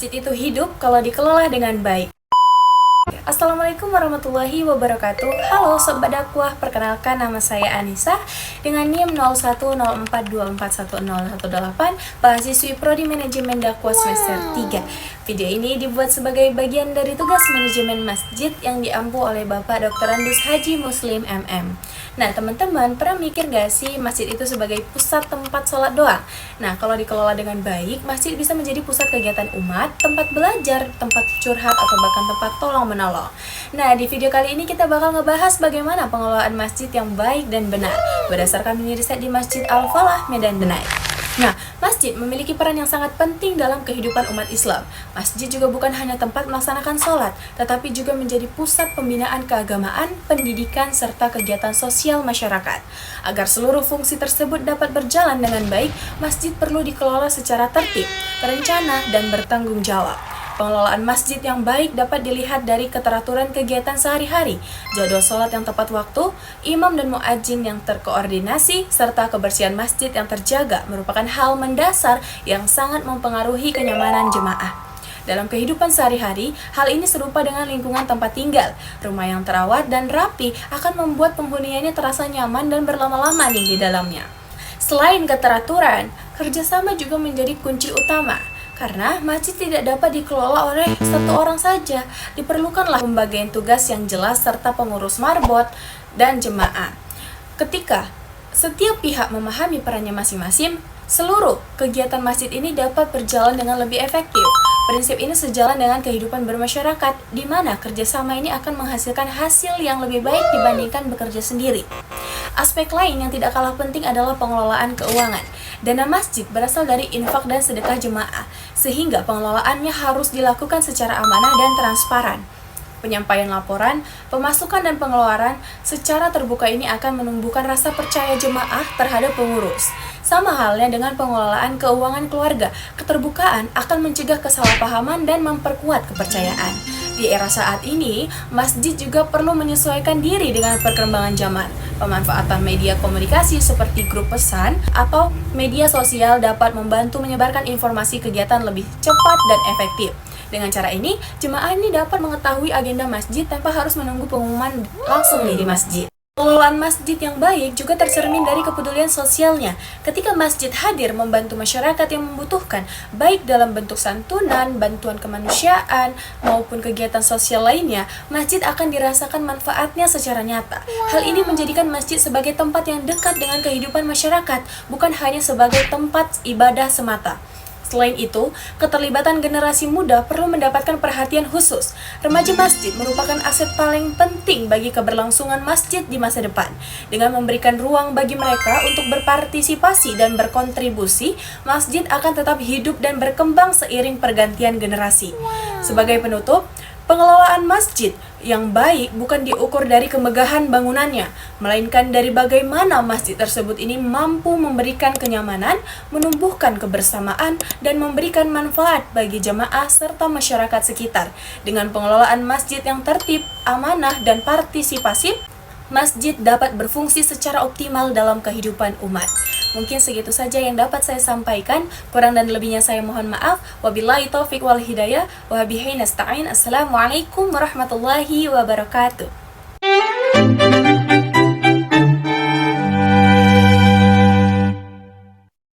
Masjid itu hidup kalau dikelola dengan baik. Assalamualaikum warahmatullahi wabarakatuh. Halo Sobat Dakwah, perkenalkan nama saya Anissa dengan NIM 0104241018, mahasiswi Prodi Manajemen Dakwah semester 3. Video ini dibuat sebagai bagian dari tugas manajemen masjid yang diampu oleh Bapak Dr. Andus Haji Muslim MM. Nah teman-teman, pernah mikir gak sih masjid itu sebagai pusat tempat sholat doang? Nah kalau dikelola dengan baik, masjid bisa menjadi pusat kegiatan umat, tempat belajar, tempat curhat, atau bahkan tempat tolong menolong. Nah di video kali ini kita bakal ngebahas bagaimana pengelolaan masjid yang baik dan benar berdasarkan mini riset di Masjid Al-Falah, Medan Denai. Nah, masjid memiliki peran yang sangat penting dalam kehidupan umat Islam. Masjid juga bukan hanya tempat melaksanakan sholat, tetapi juga menjadi pusat pembinaan keagamaan, pendidikan, serta kegiatan sosial masyarakat. Agar seluruh fungsi tersebut dapat berjalan dengan baik, masjid perlu dikelola secara tertib, terencana, dan bertanggung jawab. Pengelolaan masjid yang baik dapat dilihat dari keteraturan kegiatan sehari-hari, jadwal sholat yang tepat waktu, imam dan muadzin yang terkoordinasi, serta kebersihan masjid yang terjaga merupakan hal mendasar yang sangat mempengaruhi kenyamanan jemaah. Dalam kehidupan sehari-hari, hal ini serupa dengan lingkungan tempat tinggal. Rumah yang terawat dan rapi akan membuat penghuninya terasa nyaman dan berlama-lama di dalamnya. Selain keteraturan, kerjasama juga menjadi kunci utama. Karena masjid tidak dapat dikelola oleh satu orang saja, diperlukanlah pembagian tugas yang jelas serta pengurus marbot dan jemaah. Ketika setiap pihak memahami perannya masing-masing, seluruh kegiatan masjid ini dapat berjalan dengan lebih efektif. Prinsip ini sejalan dengan kehidupan bermasyarakat, di mana kerjasama ini akan menghasilkan hasil yang lebih baik dibandingkan bekerja sendiri. Aspek lain yang tidak kalah penting adalah pengelolaan keuangan. Dana masjid berasal dari infak dan sedekah jemaah, sehingga pengelolaannya harus dilakukan secara amanah dan transparan. Penyampaian laporan, pemasukan dan pengeluaran secara terbuka ini akan menumbuhkan rasa percaya jemaah terhadap pengurus. Sama halnya dengan pengelolaan keuangan keluarga, keterbukaan akan mencegah kesalahpahaman dan memperkuat kepercayaan. Di era saat ini, masjid juga perlu menyesuaikan diri dengan perkembangan zaman. Pemanfaatan media komunikasi seperti grup pesan atau media sosial dapat membantu menyebarkan informasi kegiatan lebih cepat dan efektif. Dengan cara ini, jemaah ini dapat mengetahui agenda masjid tanpa harus menunggu pengumuman langsung di masjid. Pengelolaan masjid yang baik juga tercermin dari kepedulian sosialnya. Ketika masjid hadir membantu masyarakat yang membutuhkan, baik dalam bentuk santunan, bantuan kemanusiaan, maupun kegiatan sosial lainnya, masjid akan dirasakan manfaatnya secara nyata. Hal ini menjadikan masjid sebagai tempat yang dekat dengan kehidupan masyarakat, bukan hanya sebagai tempat ibadah semata. Selain itu, keterlibatan generasi muda perlu mendapatkan perhatian khusus. Remaja masjid merupakan aset paling penting bagi keberlangsungan masjid di masa depan. Dengan memberikan ruang bagi mereka untuk berpartisipasi dan berkontribusi, masjid akan tetap hidup dan berkembang seiring pergantian generasi. Sebagai penutup, pengelolaan masjid yang baik bukan diukur dari kemegahan bangunannya, melainkan dari bagaimana masjid tersebut ini mampu memberikan kenyamanan, menumbuhkan kebersamaan, dan memberikan manfaat bagi jemaah serta masyarakat sekitar. Dengan pengelolaan masjid yang tertib, amanah, dan partisipasif, masjid dapat berfungsi secara optimal dalam kehidupan umat. Mungkin segitu saja yang dapat saya sampaikan. Kurang dan lebihnya saya mohon maaf. Wabillahi taufiq wal hidayah. Wa bihi nasta'in. Assalamualaikum warahmatullahi wabarakatuh.